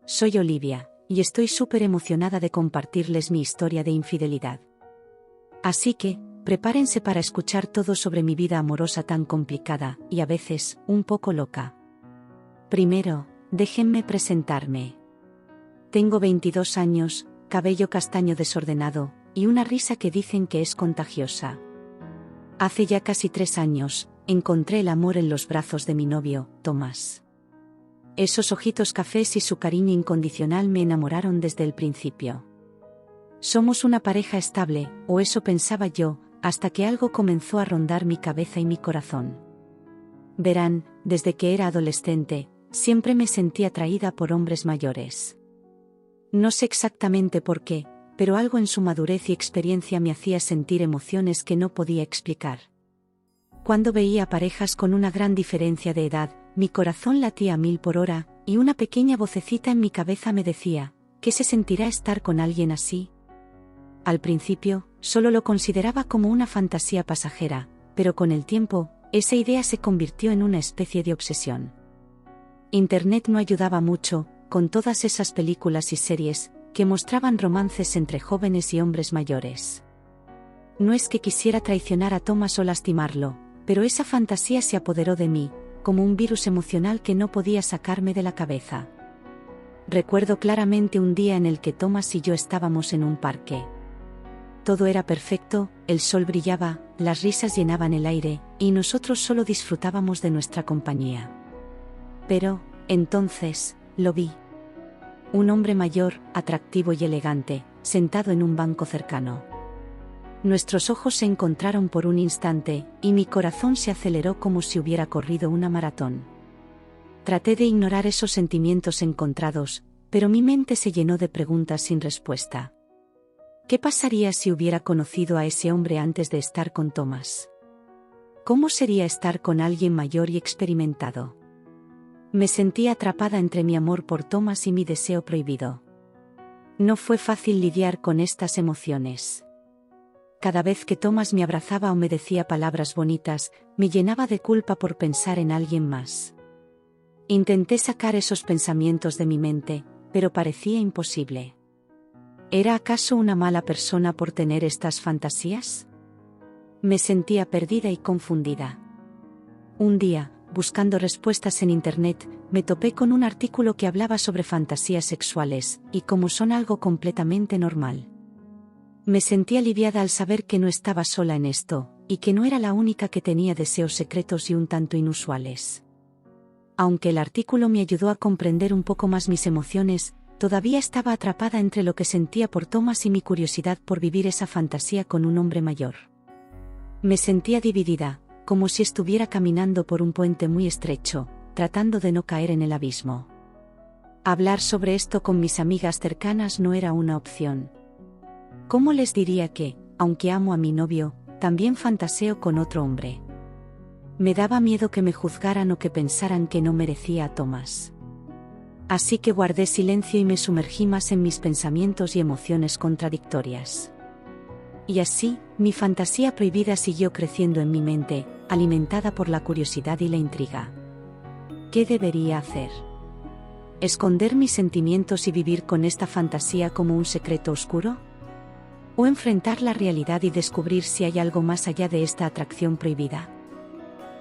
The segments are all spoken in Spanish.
soy Olivia, y estoy súper emocionada de compartirles mi historia de infidelidad. Así que, prepárense para escuchar todo sobre mi vida amorosa tan complicada, y a veces, un poco loca. Primero, déjenme presentarme. Tengo 22 años, cabello castaño desordenado, y una risa que dicen que es contagiosa. Hace ya casi 3 años, encontré el amor en los brazos de mi novio, Tomás. Esos ojitos cafés y su cariño incondicional me enamoraron desde el principio. Somos una pareja estable, o eso pensaba yo, hasta que algo comenzó a rondar mi cabeza y mi corazón. Verán, desde que era adolescente, siempre me sentí atraída por hombres mayores. No sé exactamente por qué, pero algo en su madurez y experiencia me hacía sentir emociones que no podía explicar. Cuando veía parejas con una gran diferencia de edad, mi corazón latía a 1000 por hora, y una pequeña vocecita en mi cabeza me decía, ¿qué se sentirá estar con alguien así? Al principio, solo lo consideraba como una fantasía pasajera, pero con el tiempo, esa idea se convirtió en una especie de obsesión. Internet no ayudaba mucho, con todas esas películas y series, que mostraban romances entre jóvenes y hombres mayores. No es que quisiera traicionar a Tomás o lastimarlo, pero esa fantasía se apoderó de mí, como un virus emocional que no podía sacarme de la cabeza. Recuerdo claramente un día en el que Tomás y yo estábamos en un parque. Todo era perfecto, el sol brillaba, las risas llenaban el aire, y nosotros solo disfrutábamos de nuestra compañía. Pero, entonces, lo vi. Un hombre mayor, atractivo y elegante, sentado en un banco cercano. Nuestros ojos se encontraron por un instante, y mi corazón se aceleró como si hubiera corrido una maratón. Traté de ignorar esos sentimientos encontrados, pero mi mente se llenó de preguntas sin respuesta. ¿Qué pasaría si hubiera conocido a ese hombre antes de estar con Tomás? ¿Cómo sería estar con alguien mayor y experimentado? Me sentía atrapada entre mi amor por Tomás y mi deseo prohibido. No fue fácil lidiar con estas emociones. Cada vez que Tomás me abrazaba o me decía palabras bonitas, me llenaba de culpa por pensar en alguien más. Intenté sacar esos pensamientos de mi mente, pero parecía imposible. ¿Era acaso una mala persona por tener estas fantasías? Me sentía perdida y confundida. Un día, buscando respuestas en Internet, me topé con un artículo que hablaba sobre fantasías sexuales, y cómo son algo completamente normal. Me sentí aliviada al saber que no estaba sola en esto, y que no era la única que tenía deseos secretos y un tanto inusuales. Aunque el artículo me ayudó a comprender un poco más mis emociones, todavía estaba atrapada entre lo que sentía por Tomás y mi curiosidad por vivir esa fantasía con un hombre mayor. Me sentía dividida, como si estuviera caminando por un puente muy estrecho, tratando de no caer en el abismo. Hablar sobre esto con mis amigas cercanas no era una opción. ¿Cómo les diría que, aunque amo a mi novio, también fantaseo con otro hombre? Me daba miedo que me juzgaran o que pensaran que no merecía a Tomás. Así que guardé silencio y me sumergí más en mis pensamientos y emociones contradictorias. Y así, mi fantasía prohibida siguió creciendo en mi mente, alimentada por la curiosidad y la intriga. ¿Qué debería hacer? ¿Esconder mis sentimientos y vivir con esta fantasía como un secreto oscuro? ¿O enfrentar la realidad y descubrir si hay algo más allá de esta atracción prohibida?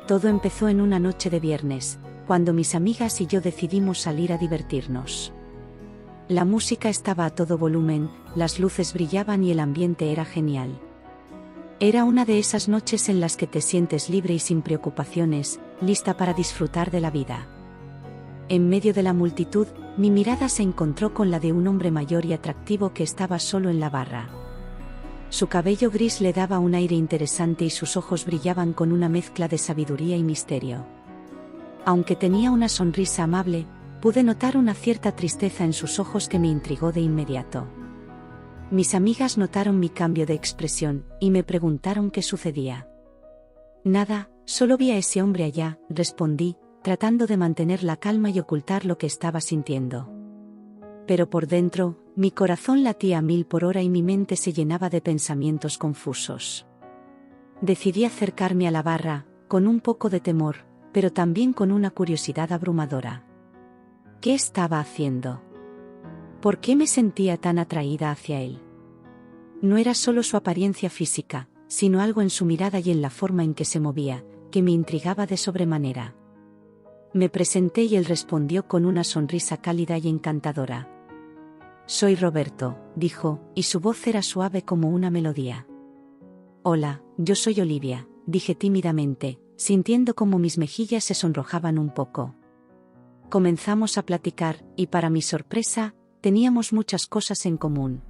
Todo empezó en una noche de viernes, cuando mis amigas y yo decidimos salir a divertirnos. La música estaba a todo volumen, las luces brillaban y el ambiente era genial. Era una de esas noches en las que te sientes libre y sin preocupaciones, lista para disfrutar de la vida. En medio de la multitud, mi mirada se encontró con la de un hombre mayor y atractivo que estaba solo en la barra. Su cabello gris le daba un aire interesante y sus ojos brillaban con una mezcla de sabiduría y misterio. Aunque tenía una sonrisa amable, pude notar una cierta tristeza en sus ojos que me intrigó de inmediato. Mis amigas notaron mi cambio de expresión, y me preguntaron qué sucedía. Nada, solo vi a ese hombre allá, respondí, tratando de mantener la calma y ocultar lo que estaba sintiendo. Pero por dentro, mi corazón latía a 1000 por hora y mi mente se llenaba de pensamientos confusos. Decidí acercarme a la barra, con un poco de temor, pero también con una curiosidad abrumadora. ¿Qué estaba haciendo? ¿Por qué me sentía tan atraída hacia él? No era solo su apariencia física, sino algo en su mirada y en la forma en que se movía, que me intrigaba de sobremanera. Me presenté y él respondió con una sonrisa cálida y encantadora. «Soy Roberto», dijo, y su voz era suave como una melodía. «Hola, yo soy Olivia», dije tímidamente, sintiendo como mis mejillas se sonrojaban un poco. Comenzamos a platicar, y para mi sorpresa, teníamos muchas cosas en común.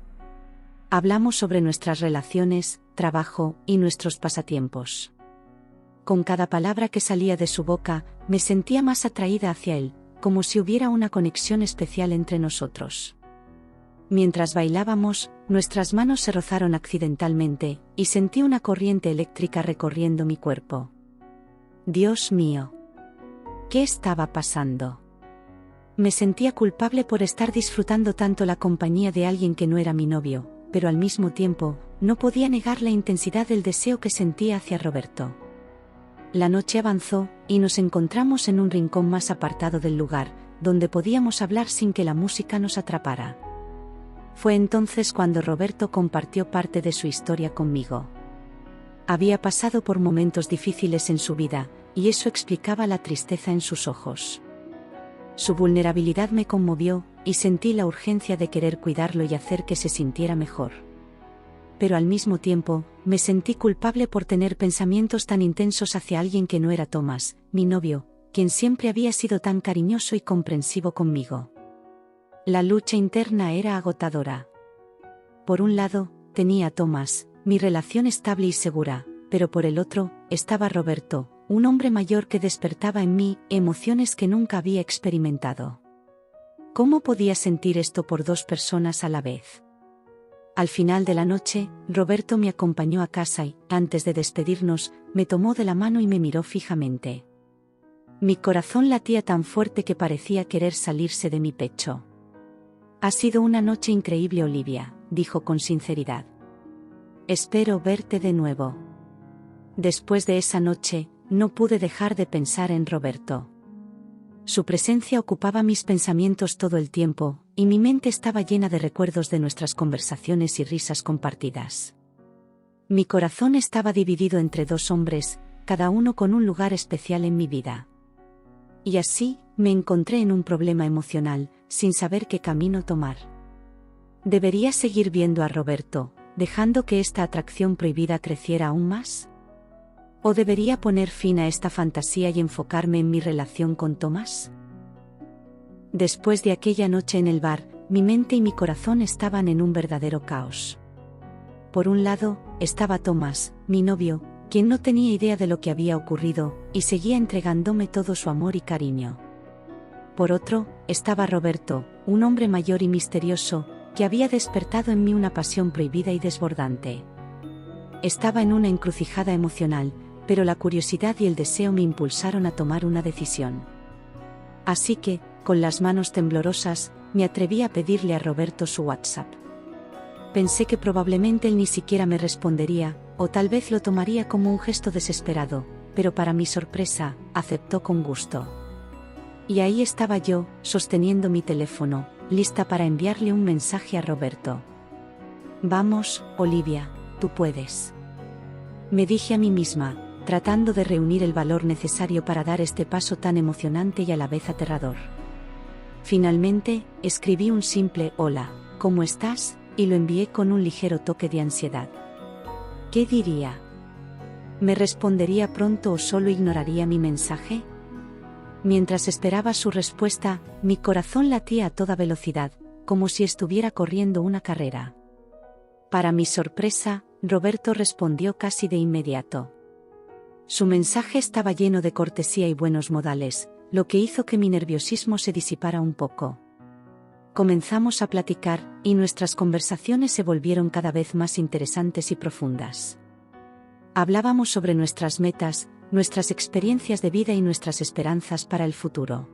Hablamos sobre nuestras relaciones, trabajo y nuestros pasatiempos. Con cada palabra que salía de su boca, me sentía más atraída hacia él, como si hubiera una conexión especial entre nosotros. Mientras bailábamos, nuestras manos se rozaron accidentalmente, y sentí una corriente eléctrica recorriendo mi cuerpo. Dios mío. ¿Qué estaba pasando? Me sentía culpable por estar disfrutando tanto la compañía de alguien que no era mi novio, pero al mismo tiempo, no podía negar la intensidad del deseo que sentía hacia Roberto. La noche avanzó, y nos encontramos en un rincón más apartado del lugar, donde podíamos hablar sin que la música nos atrapara. Fue entonces cuando Roberto compartió parte de su historia conmigo. Había pasado por momentos difíciles en su vida, y eso explicaba la tristeza en sus ojos. Su vulnerabilidad me conmovió, y sentí la urgencia de querer cuidarlo y hacer que se sintiera mejor. Pero al mismo tiempo, me sentí culpable por tener pensamientos tan intensos hacia alguien que no era Tomás, mi novio, quien siempre había sido tan cariñoso y comprensivo conmigo. La lucha interna era agotadora. Por un lado, tenía a Tomás, mi relación estable y segura, pero por el otro, estaba Roberto, un hombre mayor que despertaba en mí emociones que nunca había experimentado. ¿Cómo podía sentir esto por dos personas a la vez? Al final de la noche, Roberto me acompañó a casa y, antes de despedirnos, me tomó de la mano y me miró fijamente. Mi corazón latía tan fuerte que parecía querer salirse de mi pecho. «Ha sido una noche increíble, Olivia», dijo con sinceridad. «Espero verte de nuevo». Después de esa noche, no pude dejar de pensar en Roberto. Su presencia ocupaba mis pensamientos todo el tiempo, y mi mente estaba llena de recuerdos de nuestras conversaciones y risas compartidas. Mi corazón estaba dividido entre dos hombres, cada uno con un lugar especial en mi vida. Y así, me encontré en un problema emocional, sin saber qué camino tomar. ¿Debería seguir viendo a Roberto, dejando que esta atracción prohibida creciera aún más? ¿O debería poner fin a esta fantasía y enfocarme en mi relación con Tomás? Después de aquella noche en el bar, mi mente y mi corazón estaban en un verdadero caos. Por un lado, estaba Tomás, mi novio, quien no tenía idea de lo que había ocurrido, y seguía entregándome todo su amor y cariño. Por otro, estaba Roberto, un hombre mayor y misterioso, que había despertado en mí una pasión prohibida y desbordante. Estaba en una encrucijada emocional, pero la curiosidad y el deseo me impulsaron a tomar una decisión. Así que, con las manos temblorosas, me atreví a pedirle a Roberto su WhatsApp. Pensé que probablemente él ni siquiera me respondería, o tal vez lo tomaría como un gesto desesperado, pero para mi sorpresa, aceptó con gusto. Y ahí estaba yo, sosteniendo mi teléfono, lista para enviarle un mensaje a Roberto. «Vamos, Olivia, tú puedes», me dije a mí misma, tratando de reunir el valor necesario para dar este paso tan emocionante y a la vez aterrador. Finalmente, escribí un simple «Hola, ¿cómo estás?», y lo envié con un ligero toque de ansiedad. ¿Qué diría? ¿Me respondería pronto o solo ignoraría mi mensaje? Mientras esperaba su respuesta, mi corazón latía a toda velocidad, como si estuviera corriendo una carrera. Para mi sorpresa, Roberto respondió casi de inmediato. Su mensaje estaba lleno de cortesía y buenos modales, lo que hizo que mi nerviosismo se disipara un poco. Comenzamos a platicar, y nuestras conversaciones se volvieron cada vez más interesantes y profundas. Hablábamos sobre nuestras metas, nuestras experiencias de vida y nuestras esperanzas para el futuro.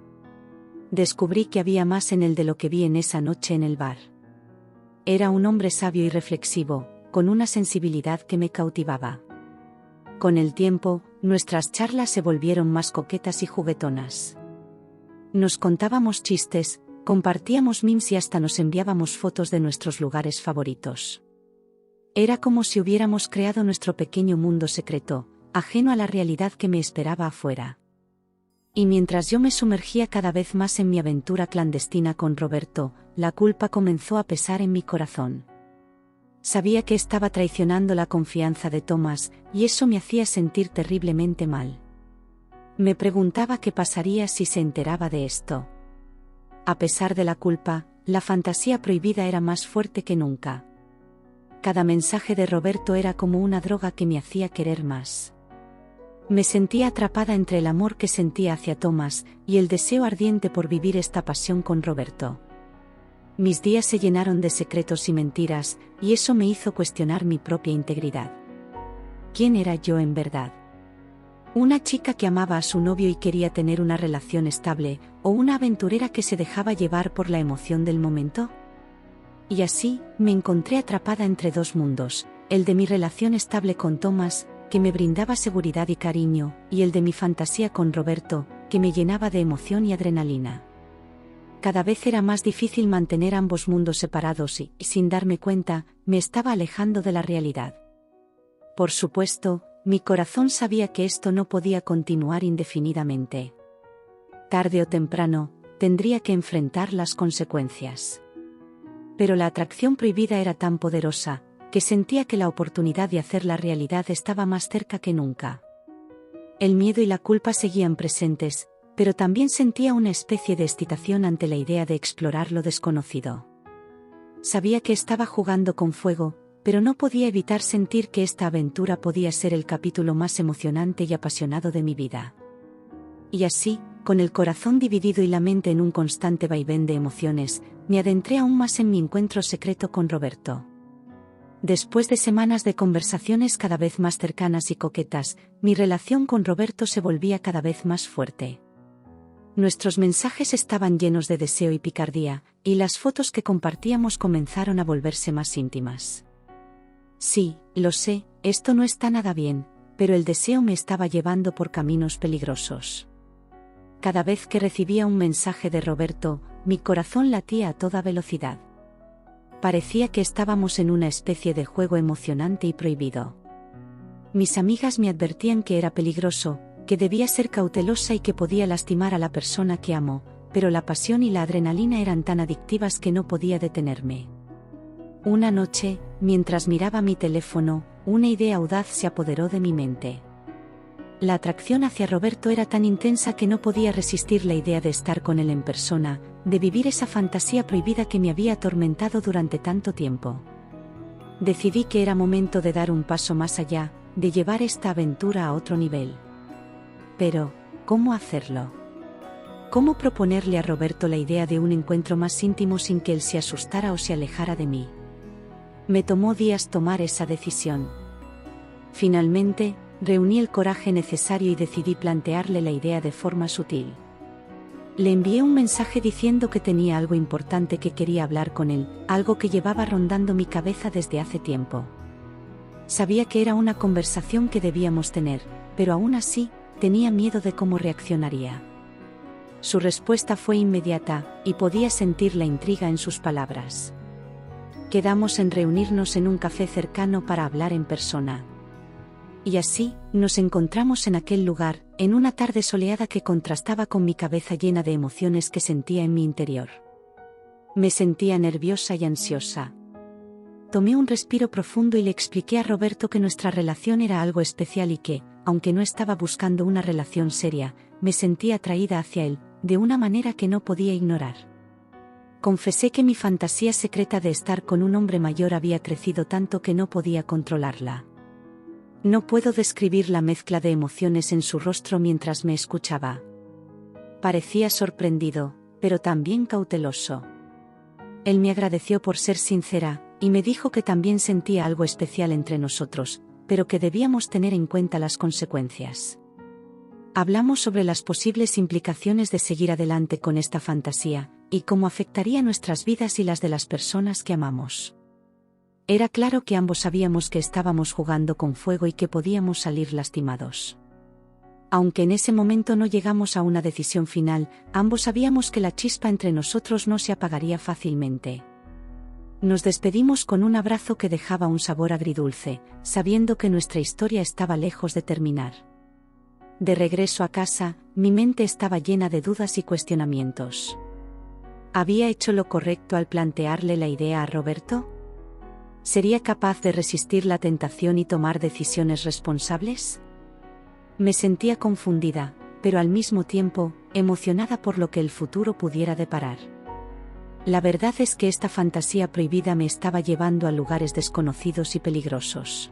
Descubrí que había más en él de lo que vi en esa noche en el bar. Era un hombre sabio y reflexivo, con una sensibilidad que me cautivaba. Con el tiempo, nuestras charlas se volvieron más coquetas y juguetonas. Nos contábamos chistes, Compartíamos memes y hasta nos enviábamos fotos de nuestros lugares favoritos. Era como si hubiéramos creado nuestro pequeño mundo secreto, ajeno a la realidad que me esperaba afuera. Y mientras yo me sumergía cada vez más en mi aventura clandestina con Roberto, la culpa comenzó a pesar en mi corazón. Sabía que estaba traicionando la confianza de Thomas, y eso me hacía sentir terriblemente mal. Me preguntaba qué pasaría si se enteraba de esto. A pesar de la culpa, la fantasía prohibida era más fuerte que nunca. Cada mensaje de Roberto era como una droga que me hacía querer más. Me sentía atrapada entre el amor que sentía hacia Thomas y el deseo ardiente por vivir esta pasión con Roberto. Mis días se llenaron de secretos y mentiras, y eso me hizo cuestionar mi propia integridad. ¿Quién era yo en verdad? ¿Una chica que amaba a su novio y quería tener una relación estable, o una aventurera que se dejaba llevar por la emoción del momento? Y así, me encontré atrapada entre dos mundos, el de mi relación estable con Thomas, que me brindaba seguridad y cariño, y el de mi fantasía con Roberto, que me llenaba de emoción y adrenalina. Cada vez era más difícil mantener ambos mundos separados y, sin darme cuenta, me estaba alejando de la realidad. Por supuesto, mi corazón sabía que esto no podía continuar indefinidamente. Tarde o temprano, tendría que enfrentar las consecuencias. Pero la atracción prohibida era tan poderosa, que sentía que la oportunidad de hacer la realidad estaba más cerca que nunca. El miedo y la culpa seguían presentes, pero también sentía una especie de excitación ante la idea de explorar lo desconocido. Sabía que estaba jugando con fuego, pero no podía evitar sentir que esta aventura podía ser el capítulo más emocionante y apasionado de mi vida. Y así, con el corazón dividido y la mente en un constante vaivén de emociones, me adentré aún más en mi encuentro secreto con Roberto. Después de semanas de conversaciones cada vez más cercanas y coquetas, mi relación con Roberto se volvía cada vez más fuerte. Nuestros mensajes estaban llenos de deseo y picardía, y las fotos que compartíamos comenzaron a volverse más íntimas. Sí, lo sé, esto no está nada bien, pero el deseo me estaba llevando por caminos peligrosos. Cada vez que recibía un mensaje de Roberto, mi corazón latía a toda velocidad. Parecía que estábamos en una especie de juego emocionante y prohibido. Mis amigas me advertían que era peligroso, que debía ser cautelosa y que podía lastimar a la persona que amo, pero la pasión y la adrenalina eran tan adictivas que no podía detenerme. Una noche, mientras miraba mi teléfono, una idea audaz se apoderó de mi mente. La atracción hacia Roberto era tan intensa que no podía resistir la idea de estar con él en persona, de vivir esa fantasía prohibida que me había atormentado durante tanto tiempo. Decidí que era momento de dar un paso más allá, de llevar esta aventura a otro nivel. Pero, ¿cómo hacerlo? ¿Cómo proponerle a Roberto la idea de un encuentro más íntimo sin que él se asustara o se alejara de mí? Me tomó días tomar esa decisión. Finalmente, reuní el coraje necesario y decidí plantearle la idea de forma sutil. Le envié un mensaje diciendo que tenía algo importante que quería hablar con él, algo que llevaba rondando mi cabeza desde hace tiempo. Sabía que era una conversación que debíamos tener, pero aún así, tenía miedo de cómo reaccionaría. Su respuesta fue inmediata, y podía sentir la intriga en sus palabras. Quedamos en reunirnos en un café cercano para hablar en persona. Y así, nos encontramos en aquel lugar, en una tarde soleada que contrastaba con mi cabeza llena de emociones que sentía en mi interior. Me sentía nerviosa y ansiosa. Tomé un respiro profundo y le expliqué a Roberto que nuestra relación era algo especial y que, aunque no estaba buscando una relación seria, me sentía atraída hacia él, de una manera que no podía ignorar. Confesé que mi fantasía secreta de estar con un hombre mayor había crecido tanto que no podía controlarla. No puedo describir la mezcla de emociones en su rostro mientras me escuchaba. Parecía sorprendido, pero también cauteloso. Él me agradeció por ser sincera, y me dijo que también sentía algo especial entre nosotros, pero que debíamos tener en cuenta las consecuencias. Hablamos sobre las posibles implicaciones de seguir adelante con esta fantasía, y cómo afectaría nuestras vidas y las de las personas que amamos. Era claro que ambos sabíamos que estábamos jugando con fuego y que podíamos salir lastimados. Aunque en ese momento no llegamos a una decisión final, ambos sabíamos que la chispa entre nosotros no se apagaría fácilmente. Nos despedimos con un abrazo que dejaba un sabor agridulce, sabiendo que nuestra historia estaba lejos de terminar. De regreso a casa, mi mente estaba llena de dudas y cuestionamientos. ¿Había hecho lo correcto al plantearle la idea a Roberto? ¿Sería capaz de resistir la tentación y tomar decisiones responsables? Me sentía confundida, pero al mismo tiempo, emocionada por lo que el futuro pudiera deparar. La verdad es que esta fantasía prohibida me estaba llevando a lugares desconocidos y peligrosos.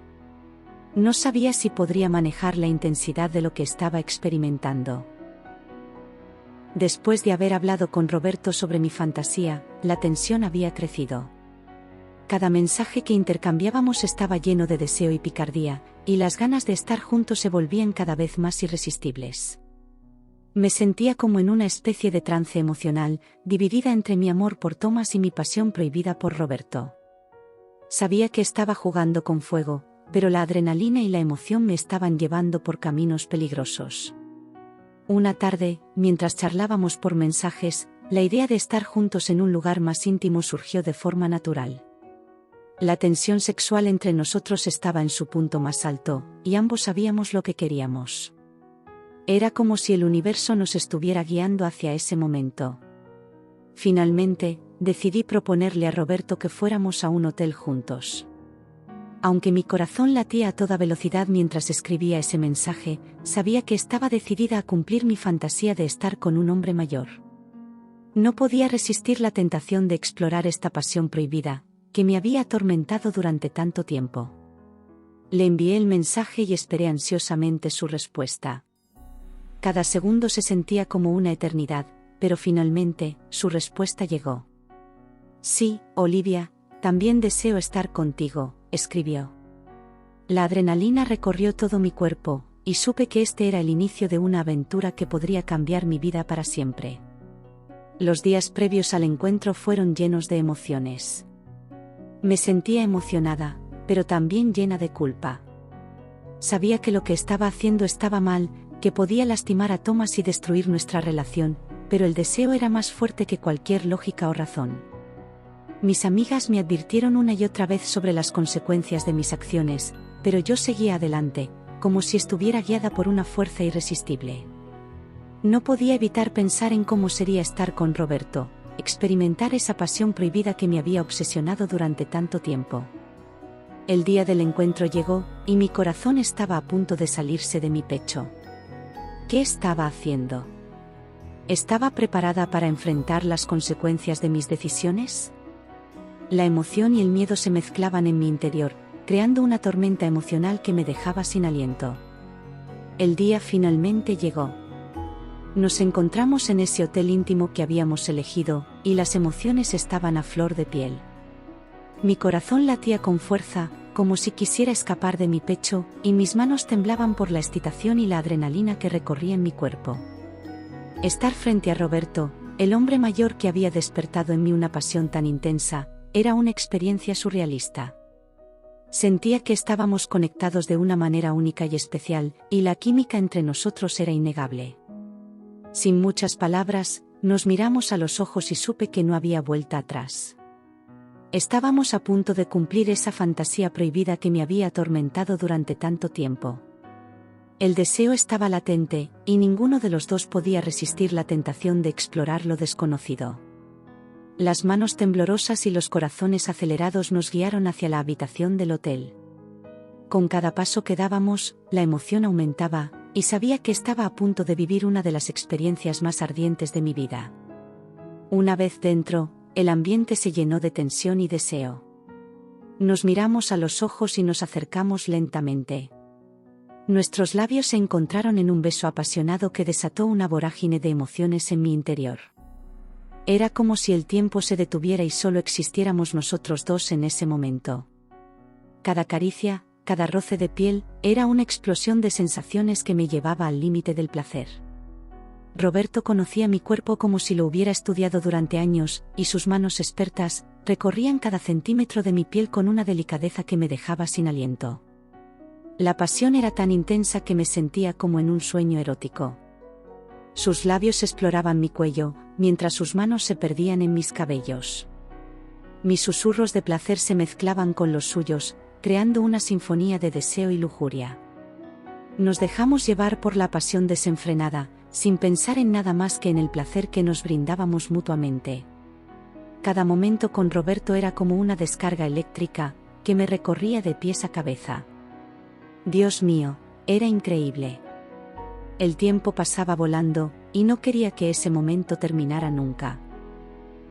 No sabía si podría manejar la intensidad de lo que estaba experimentando. Después de haber hablado con Roberto sobre mi fantasía, la tensión había crecido. Cada mensaje que intercambiábamos estaba lleno de deseo y picardía, y las ganas de estar juntos se volvían cada vez más irresistibles. Me sentía como en una especie de trance emocional, dividida entre mi amor por Thomas y mi pasión prohibida por Roberto. Sabía que estaba jugando con fuego, pero la adrenalina y la emoción me estaban llevando por caminos peligrosos. Una tarde, mientras charlábamos por mensajes, la idea de estar juntos en un lugar más íntimo surgió de forma natural. La tensión sexual entre nosotros estaba en su punto más alto, y ambos sabíamos lo que queríamos. Era como si el universo nos estuviera guiando hacia ese momento. Finalmente, decidí proponerle a Roberto que fuéramos a un hotel juntos. Aunque mi corazón latía a toda velocidad mientras escribía ese mensaje, sabía que estaba decidida a cumplir mi fantasía de estar con un hombre mayor. No podía resistir la tentación de explorar esta pasión prohibida, que me había atormentado durante tanto tiempo. Le envié el mensaje y esperé ansiosamente su respuesta. Cada segundo se sentía como una eternidad, pero finalmente, su respuesta llegó. Sí, Olivia, también deseo estar contigo, escribió. La adrenalina recorrió todo mi cuerpo, y supe que este era el inicio de una aventura que podría cambiar mi vida para siempre. Los días previos al encuentro fueron llenos de emociones. Me sentía emocionada, pero también llena de culpa. Sabía que lo que estaba haciendo estaba mal, que podía lastimar a Thomas y destruir nuestra relación, pero el deseo era más fuerte que cualquier lógica o razón. Mis amigas me advirtieron una y otra vez sobre las consecuencias de mis acciones, pero yo seguía adelante, como si estuviera guiada por una fuerza irresistible. No podía evitar pensar en cómo sería estar con Roberto, experimentar esa pasión prohibida que me había obsesionado durante tanto tiempo. El día del encuentro llegó, y mi corazón estaba a punto de salirse de mi pecho. ¿Qué estaba haciendo? ¿Estaba preparada para enfrentar las consecuencias de mis decisiones? La emoción y el miedo se mezclaban en mi interior, creando una tormenta emocional que me dejaba sin aliento. El día finalmente llegó. Nos encontramos en ese hotel íntimo que habíamos elegido, y las emociones estaban a flor de piel. Mi corazón latía con fuerza, como si quisiera escapar de mi pecho, y mis manos temblaban por la excitación y la adrenalina que recorría en mi cuerpo. Estar frente a Roberto, el hombre mayor que había despertado en mí una pasión tan intensa, era una experiencia surrealista. Sentía que estábamos conectados de una manera única y especial, y la química entre nosotros era innegable. Sin muchas palabras, nos miramos a los ojos y supe que no había vuelta atrás. Estábamos a punto de cumplir esa fantasía prohibida que me había atormentado durante tanto tiempo. El deseo estaba latente, y ninguno de los dos podía resistir la tentación de explorar lo desconocido. Las manos temblorosas y los corazones acelerados nos guiaron hacia la habitación del hotel. Con cada paso que dábamos, la emoción aumentaba, y sabía que estaba a punto de vivir una de las experiencias más ardientes de mi vida. Una vez dentro, el ambiente se llenó de tensión y deseo. Nos miramos a los ojos y nos acercamos lentamente. Nuestros labios se encontraron en un beso apasionado que desató una vorágine de emociones en mi interior. Era como si el tiempo se detuviera y solo existiéramos nosotros dos en ese momento. Cada caricia, cada roce de piel, era una explosión de sensaciones que me llevaba al límite del placer. Roberto conocía mi cuerpo como si lo hubiera estudiado durante años, y sus manos expertas recorrían cada centímetro de mi piel con una delicadeza que me dejaba sin aliento. La pasión era tan intensa que me sentía como en un sueño erótico. Sus labios exploraban mi cuello, mientras sus manos se perdían en mis cabellos. Mis susurros de placer se mezclaban con los suyos, creando una sinfonía de deseo y lujuria. Nos dejamos llevar por la pasión desenfrenada, sin pensar en nada más que en el placer que nos brindábamos mutuamente. Cada momento con Roberto era como una descarga eléctrica, que me recorría de pies a cabeza. Dios mío, era increíble. El tiempo pasaba volando, y no quería que ese momento terminara nunca.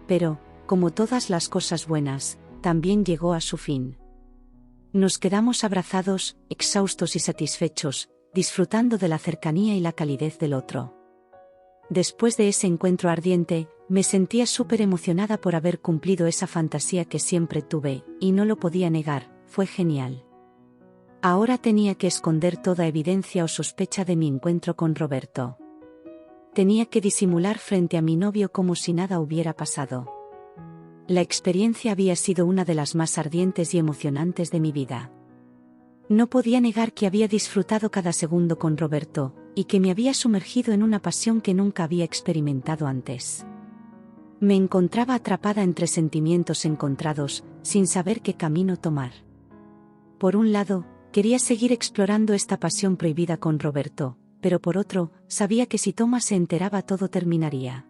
Pero, como todas las cosas buenas, también llegó a su fin. Nos quedamos abrazados, exhaustos y satisfechos, disfrutando de la cercanía y la calidez del otro. Después de ese encuentro ardiente, me sentía súper emocionada por haber cumplido esa fantasía que siempre tuve, y no lo podía negar, fue genial. Ahora tenía que esconder toda evidencia o sospecha de mi encuentro con Roberto. Tenía que disimular frente a mi novio como si nada hubiera pasado. La experiencia había sido una de las más ardientes y emocionantes de mi vida. No podía negar que había disfrutado cada segundo con Roberto, y que me había sumergido en una pasión que nunca había experimentado antes. Me encontraba atrapada entre sentimientos encontrados, sin saber qué camino tomar. Por un lado, quería seguir explorando esta pasión prohibida con Roberto, pero por otro, sabía que si Thomas se enteraba todo terminaría.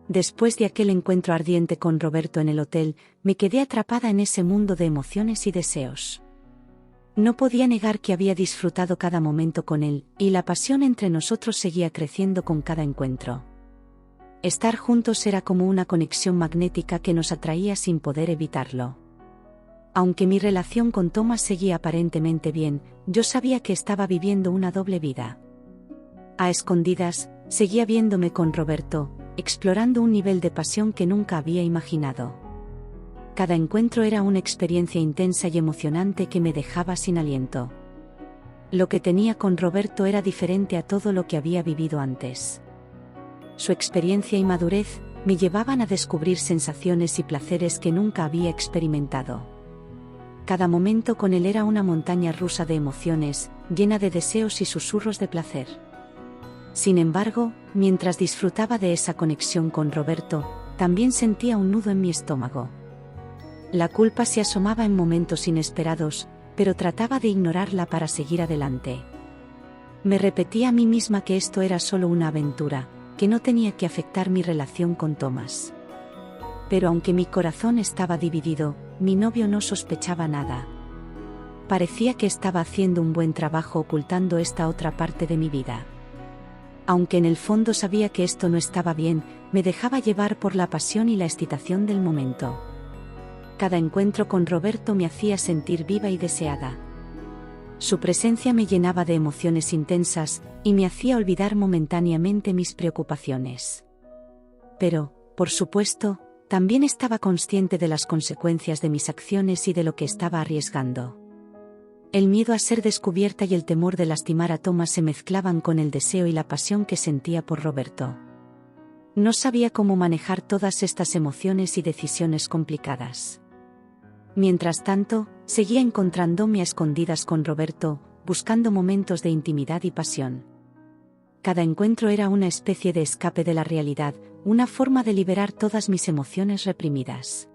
Después de aquel encuentro ardiente con Roberto en el hotel, me quedé atrapada en ese mundo de emociones y deseos. No podía negar que había disfrutado cada momento con él, y la pasión entre nosotros seguía creciendo con cada encuentro. Estar juntos era como una conexión magnética que nos atraía sin poder evitarlo. Aunque mi relación con Thomas seguía aparentemente bien, yo sabía que estaba viviendo una doble vida. A escondidas, seguía viéndome con Roberto, explorando un nivel de pasión que nunca había imaginado. Cada encuentro era una experiencia intensa y emocionante que me dejaba sin aliento. Lo que tenía con Roberto era diferente a todo lo que había vivido antes. Su experiencia y madurez me llevaban a descubrir sensaciones y placeres que nunca había experimentado. Cada momento con él era una montaña rusa de emociones, llena de deseos y susurros de placer. Sin embargo, mientras disfrutaba de esa conexión con Roberto, también sentía un nudo en mi estómago. La culpa se asomaba en momentos inesperados, pero trataba de ignorarla para seguir adelante. Me repetía a mí misma que esto era solo una aventura, que no tenía que afectar mi relación con Thomas. Pero aunque mi corazón estaba dividido, mi novio no sospechaba nada. Parecía que estaba haciendo un buen trabajo ocultando esta otra parte de mi vida. Aunque en el fondo sabía que esto no estaba bien, me dejaba llevar por la pasión y la excitación del momento. Cada encuentro con Roberto me hacía sentir viva y deseada. Su presencia me llenaba de emociones intensas, y me hacía olvidar momentáneamente mis preocupaciones. Pero, por supuesto, también estaba consciente de las consecuencias de mis acciones y de lo que estaba arriesgando. El miedo a ser descubierta y el temor de lastimar a Thomas se mezclaban con el deseo y la pasión que sentía por Roberto. No sabía cómo manejar todas estas emociones y decisiones complicadas. Mientras tanto, seguía encontrándome a escondidas con Roberto, buscando momentos de intimidad y pasión. Cada encuentro era una especie de escape de la realidad, una forma de liberar todas mis emociones reprimidas.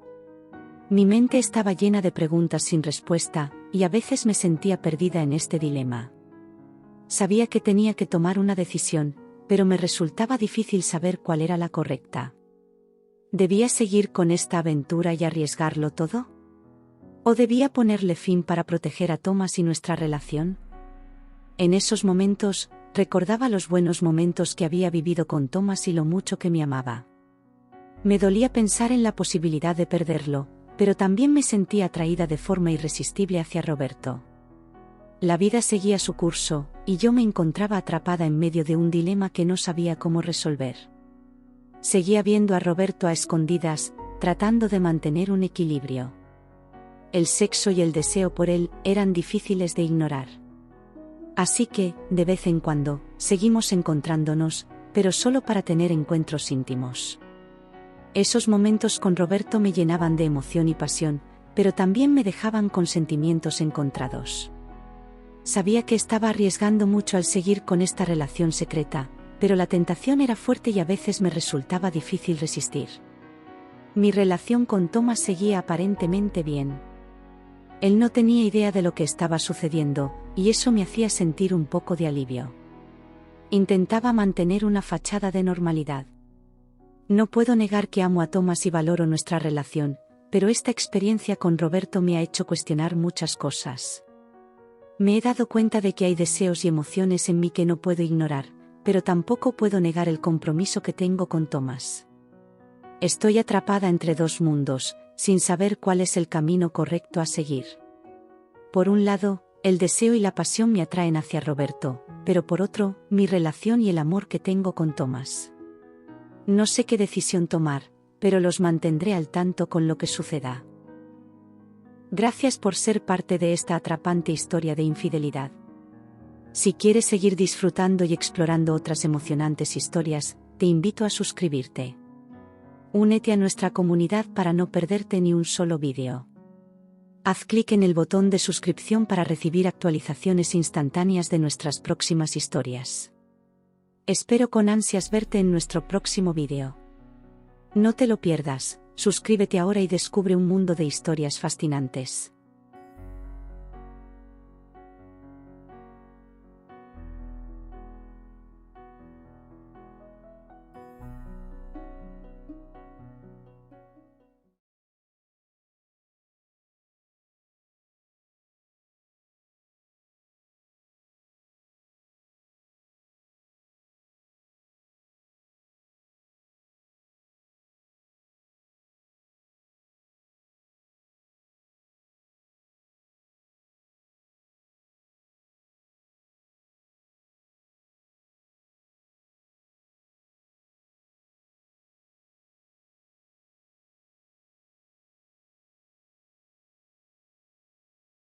Mi mente estaba llena de preguntas sin respuesta, y a veces me sentía perdida en este dilema. Sabía que tenía que tomar una decisión, pero me resultaba difícil saber cuál era la correcta. ¿Debía seguir con esta aventura y arriesgarlo todo? ¿O debía ponerle fin para proteger a Thomas y nuestra relación? En esos momentos, recordaba los buenos momentos que había vivido con Thomas y lo mucho que me amaba. Me dolía pensar en la posibilidad de perderlo, pero también me sentía atraída de forma irresistible hacia Roberto. La vida seguía su curso, y yo me encontraba atrapada en medio de un dilema que no sabía cómo resolver. Seguía viendo a Roberto a escondidas, tratando de mantener un equilibrio. El sexo y el deseo por él eran difíciles de ignorar. Así que, de vez en cuando, seguimos encontrándonos, pero solo para tener encuentros íntimos. Esos momentos con Roberto me llenaban de emoción y pasión, pero también me dejaban con sentimientos encontrados. Sabía que estaba arriesgando mucho al seguir con esta relación secreta, pero la tentación era fuerte y a veces me resultaba difícil resistir. Mi relación con Thomas seguía aparentemente bien. Él no tenía idea de lo que estaba sucediendo, y eso me hacía sentir un poco de alivio. Intentaba mantener una fachada de normalidad. No puedo negar que amo a Thomas y valoro nuestra relación, pero esta experiencia con Roberto me ha hecho cuestionar muchas cosas. Me he dado cuenta de que hay deseos y emociones en mí que no puedo ignorar, pero tampoco puedo negar el compromiso que tengo con Thomas. Estoy atrapada entre dos mundos, sin saber cuál es el camino correcto a seguir. Por un lado, el deseo y la pasión me atraen hacia Roberto, pero por otro, mi relación y el amor que tengo con Thomas. No sé qué decisión tomar, pero los mantendré al tanto con lo que suceda. Gracias por ser parte de esta atrapante historia de infidelidad. Si quieres seguir disfrutando y explorando otras emocionantes historias, te invito a suscribirte. Únete a nuestra comunidad para no perderte ni un solo vídeo. Haz clic en el botón de suscripción para recibir actualizaciones instantáneas de nuestras próximas historias. Espero con ansias verte en nuestro próximo vídeo. No te lo pierdas, suscríbete ahora y descubre un mundo de historias fascinantes.